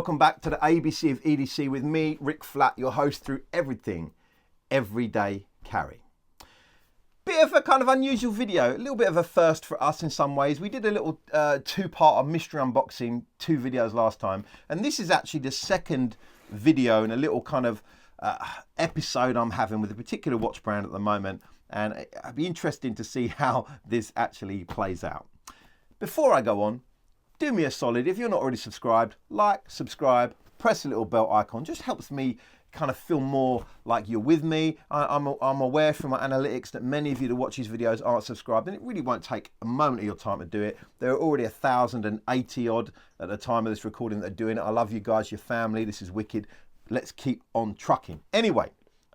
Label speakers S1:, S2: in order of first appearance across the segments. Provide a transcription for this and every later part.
S1: Welcome back to the ABC of EDC with me, Rick Flatt, your host through everything, everyday carry. Bit of a kind of unusual video, a little bit of a first for us in some ways. We did a little two-part mystery unboxing, 2 videos last time, and this is actually the second video in a little kind of episode I'm having with a particular watch brand at the moment, and it'd be interesting to see how this actually plays out. Before I go on, do me a solid, if you're not already subscribed, like, subscribe, press the little bell icon, just helps me kind of feel more like you're with me. I'm aware from my analytics that many of you that watch these videos aren't subscribed, and it really won't take a moment of your time to do it. There are already 1,080 odd at the time of this recording that are doing it. I love you guys, your family, this is wicked. Let's keep on trucking. Anyway,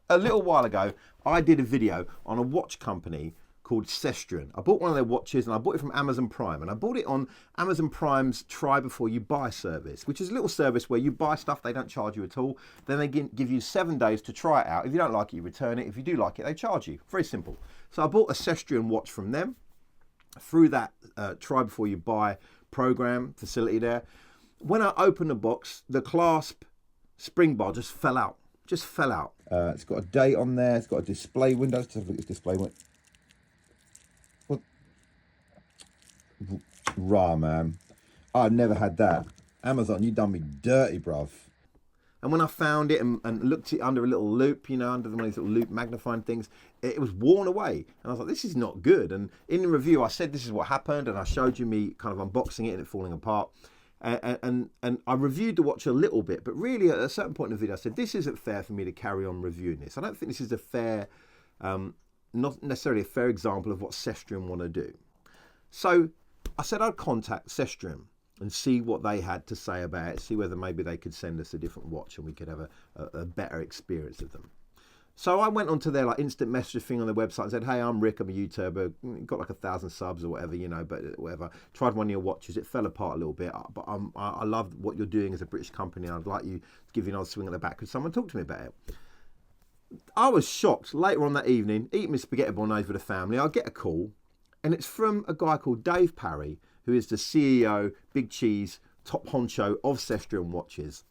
S1: a little while ago, I did a video on a watch company called Cestrian. I bought one of their watches and I bought it from Amazon Prime, and I bought it on Amazon Prime's try before you buy service, which is a little service where you buy stuff, they don't charge you at all. Then they give you 7 days to try it out. If you don't like it, you return it. If you do like it, they charge you. Very simple. So I bought a Cestrian watch from them through that try before you buy program facility there. When I opened the box, the clasp spring bar just fell out. It's got a date on there. It's got a display window. Let's have a look at this display window. Rah, man. I've never had that. Amazon, you done me dirty, bruv. And when I found it and looked it under a little loop, you know, under one of these little loop magnifying things, it was worn away. And I was like, this is not good. And in the review, I said this is what happened, and I showed you me kind of unboxing it and it falling apart. And I reviewed the watch a little bit, but really at a certain point in the video, I said, this isn't fair for me to carry on reviewing this. I don't think this is a fair, not necessarily a fair example of what Cestrian want to do. So I said I'd contact Cestrian and see what they had to say about it, see whether maybe they could send us a different watch and we could have a better experience of them. So I went onto their instant message thing on their website and said, hey, I'm Rick, I'm a YouTuber, got like 1,000 subs or whatever, you know, but whatever. Tried one of your watches, it fell apart a little bit, but I love what you're doing as a British company, and I'd like you to give you another swing at the back. Could someone talk to me about it? I was shocked. Later on that evening, eating my spaghetti bolognese with the family, I get a call, and it's from a guy called Dave Parry, who is the CEO, big cheese, top honcho of Cestrian Watches,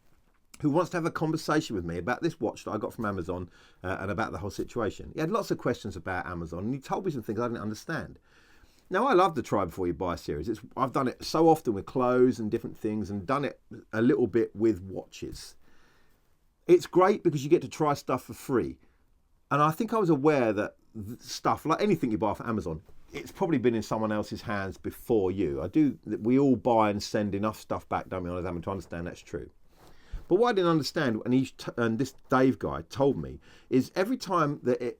S1: who wants to have a conversation with me about this watch that I got from Amazon and about the whole situation. He had lots of questions about Amazon, and he told me some things I didn't understand. Now, I love the try before you buy series. I've done it so often with clothes and different things, and done it a little bit with watches. It's great because you get to try stuff for free. And I think I was aware that stuff, like anything you buy from Amazon, it's probably been in someone else's hands before you. We all buy and send enough stuff back, don't we, on Amazon to understand that's true. But what I didn't understand, and this Dave guy told me, is every time that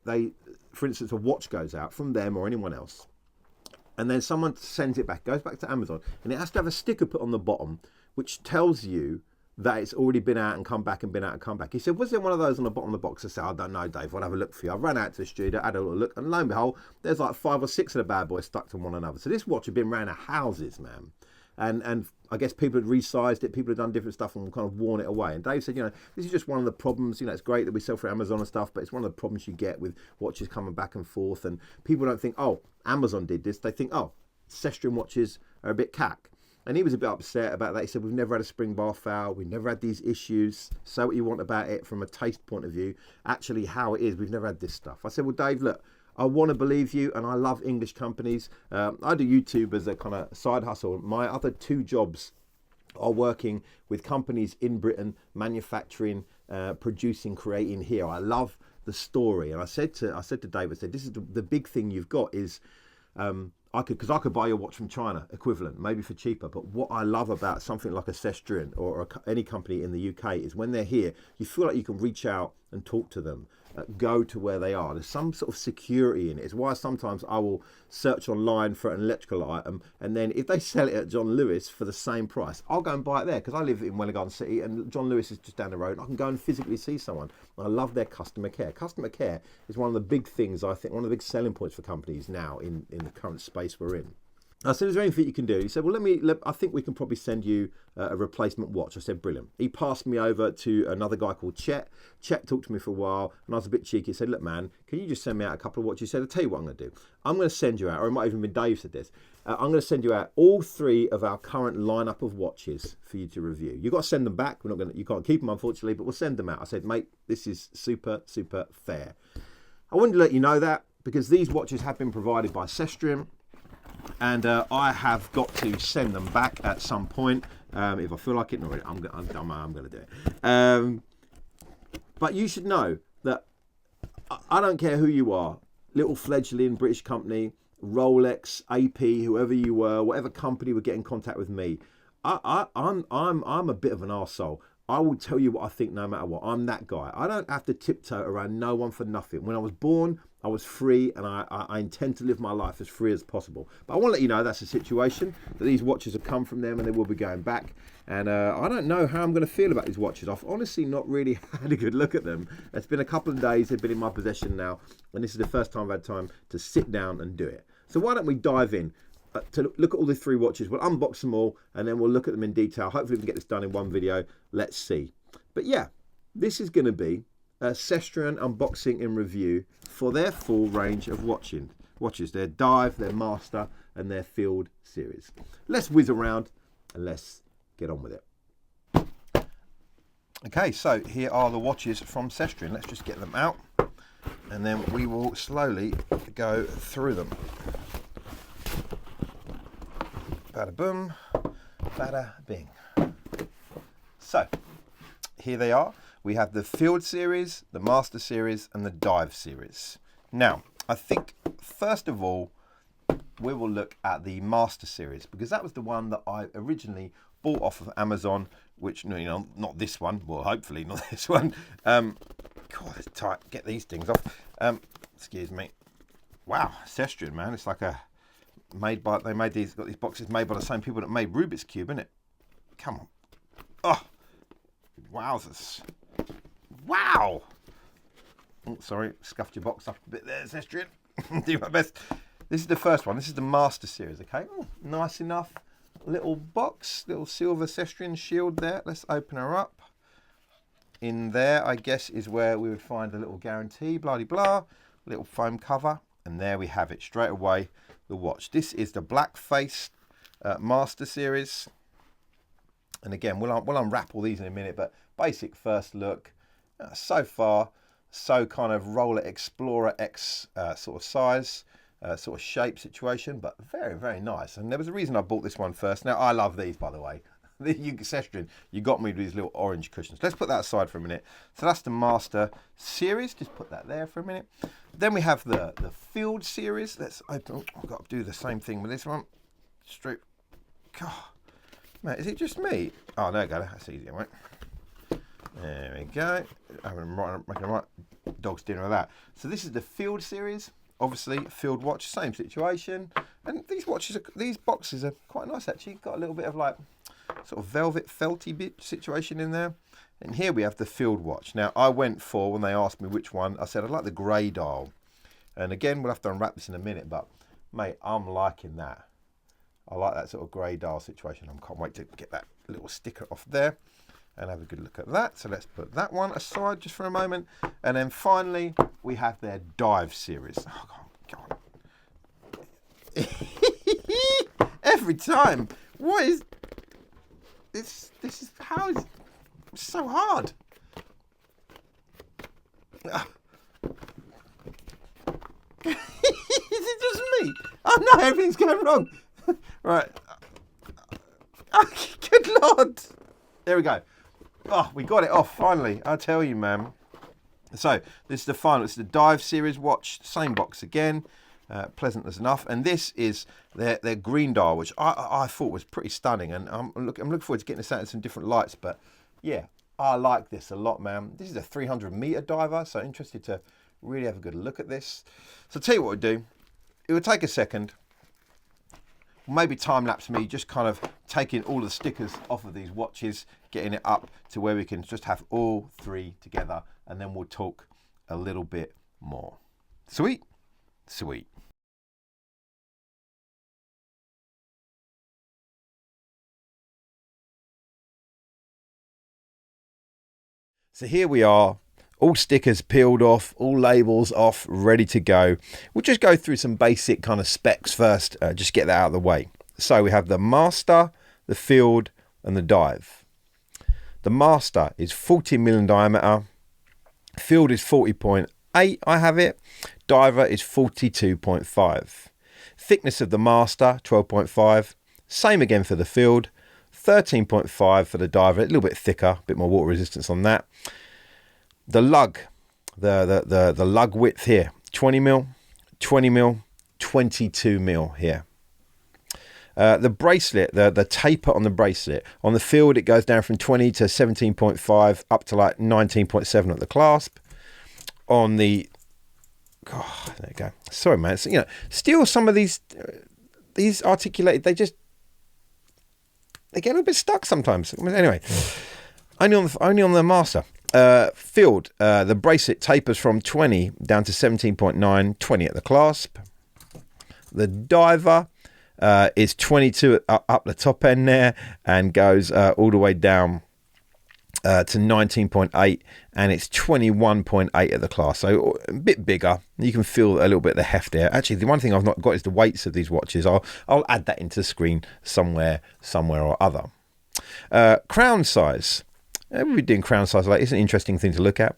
S1: for instance, a watch goes out from them or anyone else, and then someone sends it back, goes back to Amazon, and it has to have a sticker put on the bottom, which tells you that it's already been out and come back and been out and come back. He said, was there one of those on the bottom of the box? I said, I don't know, Dave, I'll have a look for you. I ran out to the studio, had a little look, and lo and behold, there's like 5 or 6 of the bad boys stuck to one another. So this watch had been around our houses, man. And I guess people had resized it, people had done different stuff and kind of worn it away. And Dave said, you know, this is just one of the problems. You know, it's great that we sell for Amazon and stuff, but it's one of the problems you get with watches coming back and forth. And people don't think, oh, Amazon did this. They think, oh, Cestrian watches are a bit cack. And he was a bit upset about that. He said, we've never had a spring bar foul. We've never had these issues. Say what you want about it from a taste point of view. Actually, how it is, we've never had this stuff. I said, well, Dave, look, I want to believe you, and I love English companies. I do YouTube as a kind of side hustle. My other 2 jobs are working with companies in Britain, manufacturing, producing, creating here. I love the story. And I said to Dave, I said, this is the big thing you've got is... I could buy your watch from China, equivalent, maybe for cheaper. But what I love about something like a Cestrian or any company in the UK is when they're here, you feel like you can reach out and talk to them, go to where they are. There's some sort of security in it. It's why sometimes I will search online for an electrical item, and then if they sell it at John Lewis for the same price, I'll go and buy it there because I live in Welwyn Garden City and John Lewis is just down the road. And I can go and physically see someone. I love their customer care. Customer care is one of the big things, I think, one of the big selling points for companies now in the current space we're in. I said, is there anything you can do? He said, well, I think we can probably send you a replacement watch. I said, brilliant. He passed me over to another guy called Chet. Chet talked to me for a while, and I was a bit cheeky. He said, look, man, can you just send me out a couple of watches? He said, I'll tell you what I'm going to do. I'm going to send you out, or it might even been Dave said this, I'm going to send you out all 3 of our current lineup of watches for you to review. You've got to send them back. You can't keep them, unfortunately, but we'll send them out. I said, mate, this is super, super fair. I wanted to let you know that because these watches have been provided by Cestrian. And I have got to send them back at some point if I feel like it. No, I'm going to do it. But you should know that I don't care who you are, little fledgling British company, Rolex, AP, whoever you were, whatever company would get in contact with me. I'm a bit of an arsehole. I will tell you what I think no matter what. I'm that guy. I don't have to tiptoe around no one for nothing. When I was born, I was free, and I intend to live my life as free as possible. But I want to let you know that's the situation, that these watches have come from them and they will be going back. And I don't know how I'm going to feel about these watches. I've honestly not really had a good look at them. It's been a couple of days. They've been in my possession now. And this is the first time I've had time to sit down and do it. So why don't we dive in to look at all the 3 watches. We'll unbox them all and then we'll look at them in detail. Hopefully we can get this done in one video. Let's see. But yeah, this is going to be a Cestrian unboxing and review for their full range of watches. Their Dive, their Master and their Field series. Let's whiz around and let's get on with it. Okay, so here are the watches from Cestrian. Let's just get them out and then we will slowly go through them. Bada boom, bada bing. So, here they are. We have the Field series, the Master series, and the Dive series. Now, I think, first of all, we will look at the Master series, because that was the one that I originally bought off of Amazon, which, you know, not this one, well, hopefully not this one. God, it's tight. Get these things off. Excuse me. Wow, Cestrian, man. It's like a... got these boxes made by the same people that made Rubik's Cube, innit? Come on. Oh, wowzers. Wow. Oh, sorry, scuffed your box up a bit there, Cestrian. Do my best. This is the first one. This is the Master series, okay? Oh, nice enough little box, little silver Cestrian shield there. Let's open her up. In there, I guess, is where we would find a little guarantee, blah, blah, blah. Little foam cover. And there we have it, straight away, the watch. This is the black face Master series. And again, we'll unwrap all these in a minute, but basic first look. So far, so kind of Roller Explorer X sort of size, sort of shape situation, but very, very nice. And there was a reason I bought this one first. Now, I love these, by the way. Cestrian, you got me with these little orange cushions. Let's put that aside for a minute. So that's the Master series. Just put that there for a minute. Then we have the Field series. Let's open. Oh, I've got to do the same thing with this one. Straight. God, mate, is it just me? Oh, there we go. That's easier, right? There we go. Making a right dog's dinner of that. So this is the Field series. Obviously, Field watch, same situation. And these boxes are quite nice actually. Got a little bit of like sort of velvet felty bit situation in there. And here we have the Field watch. Now, I went for, when they asked me which one, I said I'd like the grey dial. And again, we'll have to unwrap this in a minute, but mate, I'm liking that. I like that sort of grey dial situation. I can't wait to get that little sticker off there and have a good look at that. So let's put that one aside just for a moment. And then finally, we have their Dive series. Oh, God. Every time. What is this? This is how is it's so hard. Is it just me? Oh no, everything's going wrong. Right. Oh, good Lord. There we go. Oh, we got it off finally. I tell you, man. So this is the final. It's the Dive series watch. Same box again. Pleasant as enough. And this is their green dial, which I thought was pretty stunning. And I'm looking forward to getting this out in some different lights. But yeah, I like this a lot, man. This is a 300-meter diver, so interested to really have a good look at this. So I'll tell you what we'll do. It will take a second. Maybe time-lapse me just kind of taking all the stickers off of these watches, getting it up to where we can just have all 3 together, and then we'll talk a little bit more. Sweet? Sweet. So here we are, all stickers peeled off, all labels off, ready to go. We'll just go through some basic kind of specs first, just get that out of the way. So we have the Master, the Field and the Dive. The Master is 40mm diameter, Field is 40.8, I have it, Diver is 42.5. Thickness of the Master, 12.5, same again for the Field, 13.5 for the Diver, a little bit thicker, a bit more water resistance on that. The lug, the lug width here, 20mm, 20mm, 22mm here. The bracelet, the taper on the bracelet. On the Field, it goes down from 20 to 17.5 up to like 19.7 at the clasp. On the, oh, there you go. Sorry, man. So, still some of these articulated, they get a little bit stuck sometimes. Anyway, only on the Master. Field, the bracelet tapers from 20 down to 17.9, 20 at the clasp. The Diver is 22 up the top end there and goes all the way down to 19.8, and it's 21.8 at the clasp, so a bit bigger. You can feel a little bit of the heft there. Actually, the one thing I've not got is the weights of these watches. I'll add that into the screen somewhere or other. Crown size. We've been doing crown size like it's an interesting thing to look at.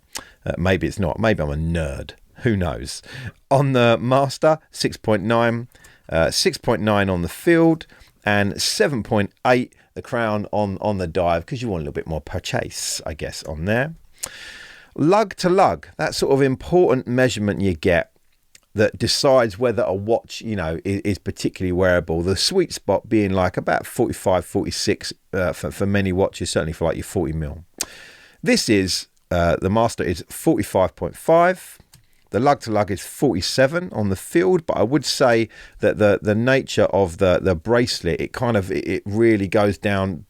S1: Maybe it's not. Maybe I'm a nerd. Who knows? On the Master, 6.9, 6.9 on the Field, and 7.8 the crown on the Dive, because you want a little bit more purchase, I guess, on there. Lug to lug, that sort of important measurement you get that decides whether a watch, is particularly wearable. The sweet spot being like about 45, 46 for many watches, certainly for like your 40mm. This is, the Master is 45.5. The lug to lug is 47 on the Field, but I would say that the nature of the bracelet, it really goes down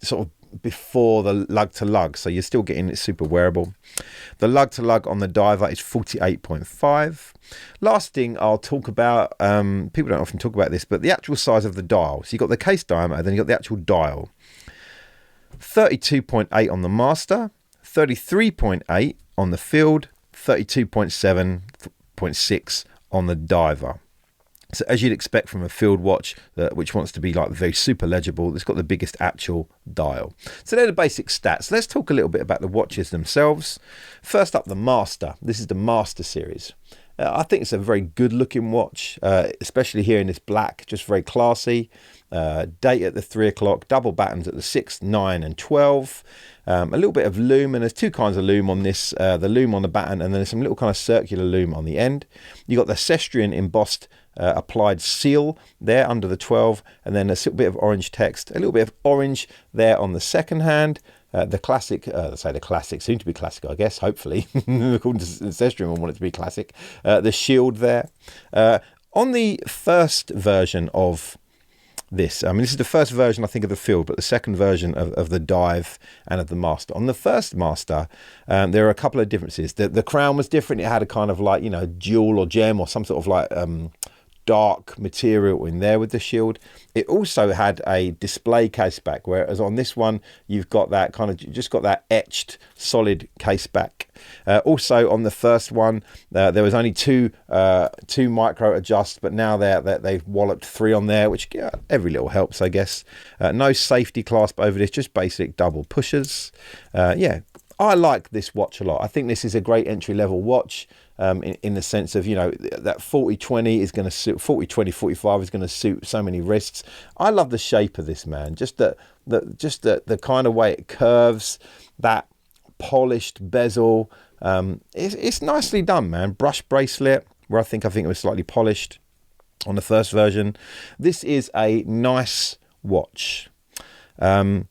S1: sort of before the lug to lug, so you're still getting it super wearable. The lug to lug on the Diver is 48.5. Last thing I'll talk about, people don't often talk about this, but the actual size of the dial. So you've got the case diameter, then you've got the actual dial. 32.8 on the Master, 33.8 on the Field, 32.7.6 on the Diver. So as you'd expect from a Field watch, which wants to be like very super legible, it's got the biggest actual dial. So they're the basic stats. Let's talk a little bit about the watches themselves. First up, the Master. This is the Master series. I think it's a very good looking watch, especially here in this black, just very classy. Date at the 3 o'clock, double battens at the 6, 9 and 12. A little bit of lume, and there's two kinds of lume on this, the lume on the batten, and then there's some little kind of circular lume on the end. You got the Cestrian embossed applied seal there under the 12, and then a little bit of orange text, a little bit of orange there on the second hand. The classic, say the classic, soon to be classic, I guess, hopefully, according to Cestrian, I want it to be classic. The shield there. On the first version of this, this is the first version, I think, of the Field, but the second version of the Dive and of the Master. On the first Master, there are a couple of differences. The crown was different. It had a kind of like, jewel or gem or some sort of like dark material in there with the shield. It also had a display case back, whereas on this one you've got that kind of just got that etched solid case back. Also on the first one there was only two micro adjusts, but now they've walloped 3 on there, which every little helps, I guess. No safety clasp over this, just basic double pushers. I like this watch a lot. I think this is a great entry-level watch in the sense of, that 40-20 is going to suit, 40-20-45 is going to suit so many wrists. I love the shape of this, man. Just the kind of way it curves, that polished bezel. It's nicely done, man. Brush bracelet, where I think it was slightly polished on the first version. This is a nice watch. I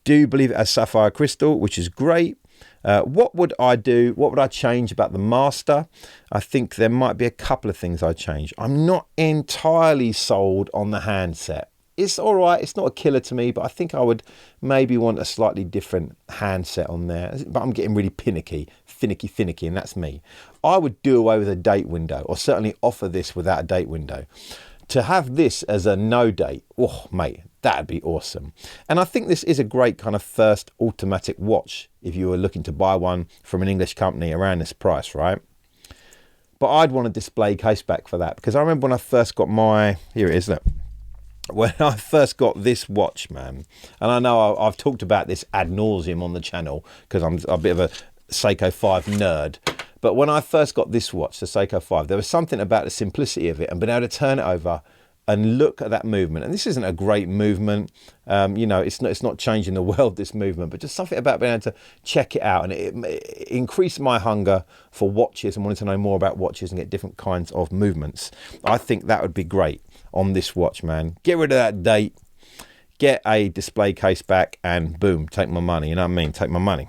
S1: do believe it has sapphire crystal, which is great. What would I do? What would I change about the Master? I think there might be a couple of things I'd change. I'm not entirely sold on the handset. It's all right. It's not a killer to me, but I think I would maybe want a slightly different handset on there. But I'm getting really finicky, and that's me. I would do away with a date window, or certainly offer this without a date window. To have this as a no date, oh mate, That'd be awesome. And I think this is a great kind of first automatic watch if you were looking to buy one from an English company around this price, right? But I'd want a display case back for that, because I remember when I first got here it is, look. When I first got this watch, man, and I know I've talked about this ad nauseum on the channel because I'm a bit of a Seiko 5 nerd, but when I first got this watch, the Seiko 5, there was something about the simplicity of it and being able to turn it over and look at that movement. And this isn't a great movement, you know, it's not changing the world, this movement, but just something about being able to check it out. And it increased my hunger for watches and wanting to know more about watches and get different kinds of movements. I think that would be great on this watch, man. Get rid of that date, get a display case back, and boom, take my money. You know what I mean? Take my money.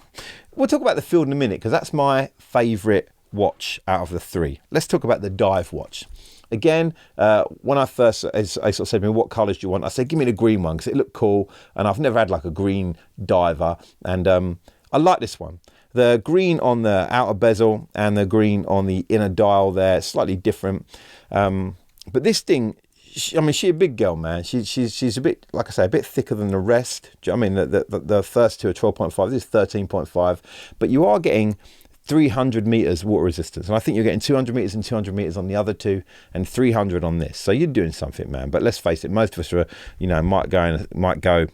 S1: We'll talk about the Field in a minute, because that's my favourite watch out of the three. Let's talk about the dive watch. Again, when I first, as I sort of said to me, what colours do you want? I said, give me the green one, because it looked cool, and I've never had like a green diver, and I like this one. The green on the outer bezel and the green on the inner dial there, slightly different. But this thing, I mean, she's a big girl, man. She's a bit, like I say, a bit thicker than the rest. Do you know what I mean? The first two are 12.5. This is 13.5. But you are getting 300 meters water resistance, and I think you're getting 200 meters and 200 meters on the other two, and 300 on this. So you're doing something, man. But let's face it, most of us are, you know, might go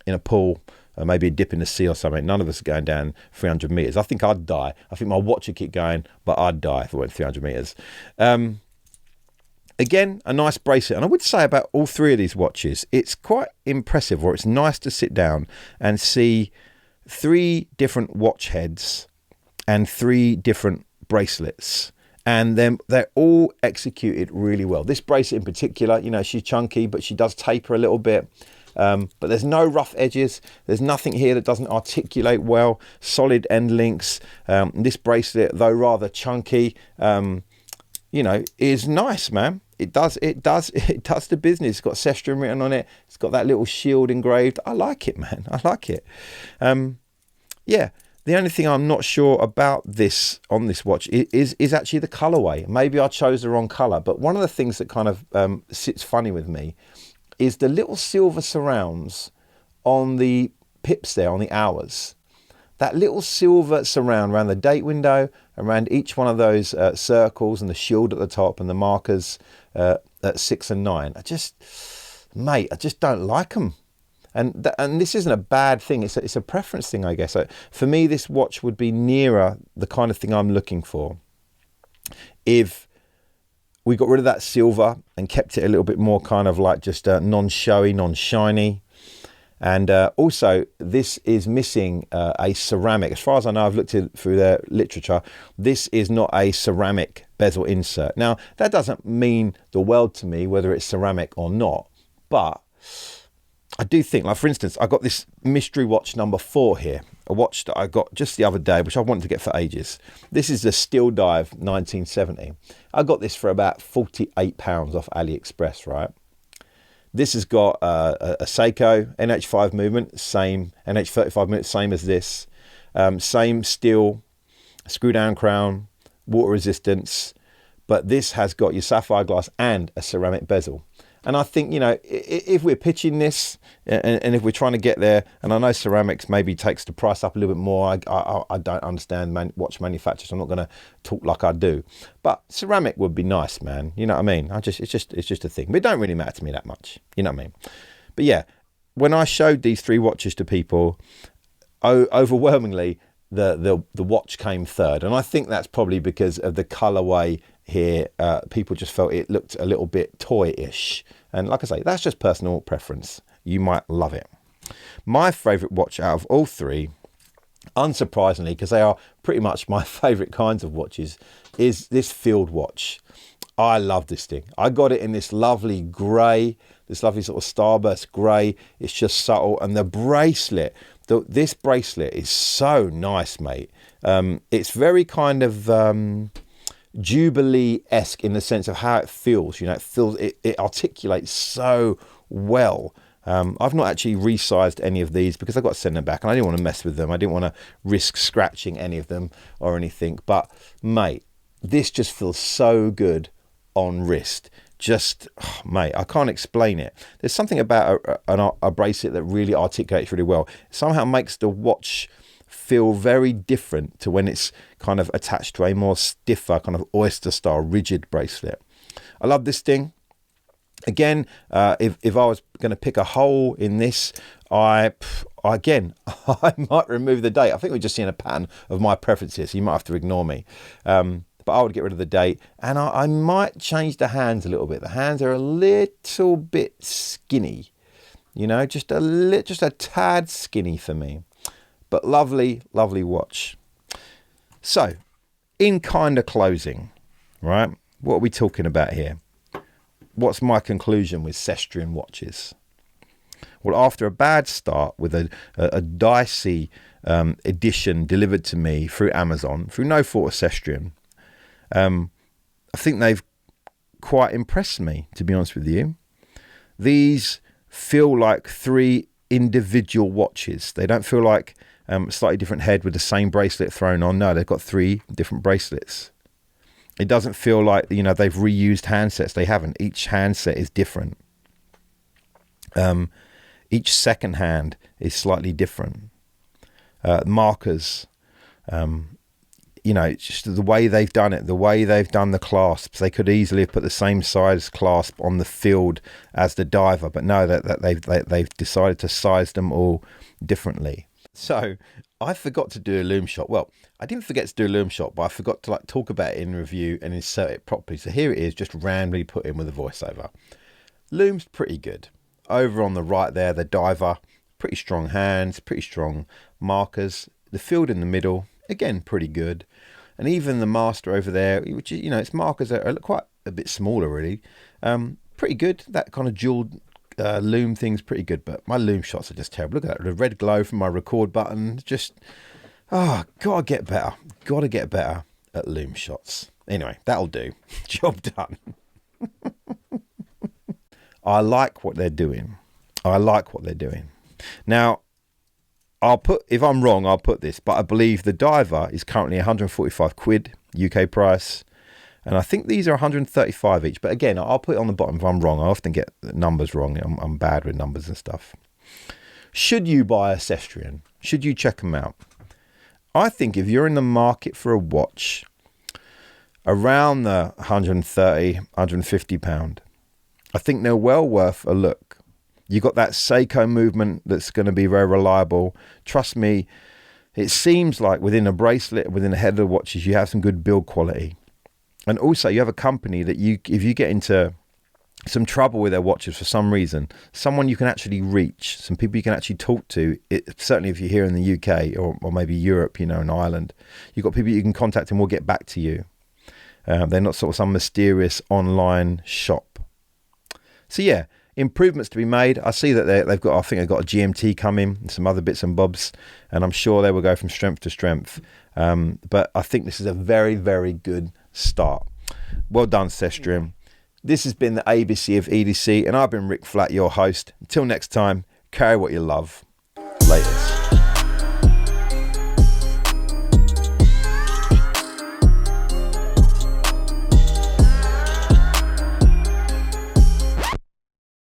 S1: in a pool, maybe a dip in the sea or something. None of us are going down 300 meters. I think I'd die. I think my watch would keep going, but I'd die if I went 300 meters. Again, a nice bracelet. And I would say about all three of these watches, it's quite impressive, or it's nice to sit down and see 3 different watch heads and 3 different bracelets. And then they're all executed really well. This bracelet in particular, you know, she's chunky, but she does taper a little bit. But there's no rough edges. There's nothing here that doesn't articulate well. Solid end links. This bracelet, though rather chunky, you know, is nice, man. It does the business. It's got Cestrian written on it. It's got that little shield engraved. I like it, man. I like it. Yeah. The only thing I'm not sure about this on this watch is actually the colorway. Maybe I chose the wrong color, but one of the things that kind of sits funny with me is the little silver surrounds on the pips there, on the hours. That little silver surround around the date window, around each one of those circles, and the shield at the top, and the markers at 6 and 9. I just don't like them. And this isn't a bad thing. It's a preference thing, I guess. So for me, this watch would be nearer the kind of thing I'm looking for if we got rid of that silver and kept it a little bit more kind of like just non-showy, non-shiny. And also, this is missing a ceramic. As far as I know, I've looked through their literature, this is not a ceramic bezel insert. Now, that doesn't mean the world to me, whether it's ceramic or not. But I do think, like for instance, I got this mystery watch number 4 here. A watch that I got just the other day, which I wanted to get for ages. This is the Steel Dive 1970. I got this for about £48 off AliExpress, right? This has got a Seiko NH5 movement, same NH35 movement, same as this. Same steel, screw down crown, water resistance. But this has got your sapphire glass and a ceramic bezel. And I think, you know, if we're pitching this and if we're trying to get there, and I know ceramics maybe takes the price up a little bit more. I don't understand watch manufacturers. I'm not going to talk like I do. But ceramic would be nice, man. You know what I mean? It's just a thing. But it don't really matter to me that much. You know what I mean? But yeah, when I showed these 3 watches to people, overwhelmingly, the watch came third. And I think that's probably because of the colorway here. People just felt it looked a little bit toy-ish. And like I say, that's just personal preference. You might love it. My favourite watch out of all 3, unsurprisingly, because they are pretty much my favourite kinds of watches, is this Field watch. I love this thing. I got it in this lovely grey, this lovely sort of starburst grey. It's just subtle. And the bracelet, this bracelet is so nice, mate. It's very kind of Jubilee-esque in the sense of how it feels. You know, it articulates so well. I've not actually resized any of these because I've got to send them back, and I didn't want to mess with them. I didn't want to risk scratching any of them or anything. But mate, this just feels so good on wrist. just, oh, mate, I can't explain it. There's something about a bracelet that really articulates really well. It somehow makes the watch feel very different to when it's kind of attached to a more stiffer, kind of oyster style, rigid bracelet. I love this thing. Again, if I was going to pick a hole in this, I might remove the date. I think we're just seeing a pattern of my preferences, so you might have to ignore me. But I would get rid of the date, and I might change the hands a little bit. The hands are a little bit skinny, you know, just a tad skinny for me. But lovely, lovely watch. So, in kind of closing, right, what are we talking about here? What's my conclusion with Cestrian watches? Well, after a bad start with a dicey edition delivered to me through Amazon, through no fault of Cestrian, I think they've quite impressed me, to be honest with you. These feel like 3 individual watches. They don't feel like a slightly different head with the same bracelet thrown on. No, they've got 3 different bracelets. It doesn't feel like, you know, they've reused handsets. They haven't. Each handset is different. Each second hand is slightly different. Markers, you know, it's just the way they've done it, the way they've done the clasps. They could easily have put the same size clasp on the field as the diver, but no, that they've decided to size them all differently. So I forgot to do a loom shot. Well, I didn't forget to do a loom shot, but I forgot to talk about it in review and insert it properly. So here it is, just randomly put in with a voiceover. Loom's pretty good. Over on the right there, the diver, pretty strong hands, pretty strong markers. The field in the middle, again, pretty good. And even the master over there, which, you know, its markers are quite a bit smaller, really. Pretty good. That kind of jeweled loom thing's pretty good, but my loom shots are just terrible. Look at that, the red glow from my record button. Just, gotta get better at loom shots. Anyway, that'll do. Job done. I like what they're doing. Now, if I'm wrong, I'll put this, but I believe the diver is currently 145 quid UK price, and I think these are 135 each. But again, I'll put it on the bottom if I'm wrong. I often get the numbers wrong. I'm bad with numbers and stuff. Should you buy a Cestrian? Should you check them out? I think if you're in the market for a watch around the 130, 150 pound, I think they're well worth a look. You got that Seiko movement that's going to be very reliable. Trust me, it seems like within a bracelet, within a head of the watches, you have some good build quality. And also you have a company that if you get into some trouble with their watches for some reason, someone you can actually reach, some people you can actually talk to, certainly if you're here in the UK or maybe Europe, you know, in Ireland, you've got people you can contact and will get back to you. They're not sort of some mysterious online shop. So yeah, improvements to be made. I see that they've got, I think they've got a GMT coming and some other bits and bobs, and I'm sure they will go from strength to strength. But I think this is a very, very good start. Well done, Cestrian. This has been the ABC of EDC, and I've been Rick Flatt, your host. Until next time, carry what you love. Laters.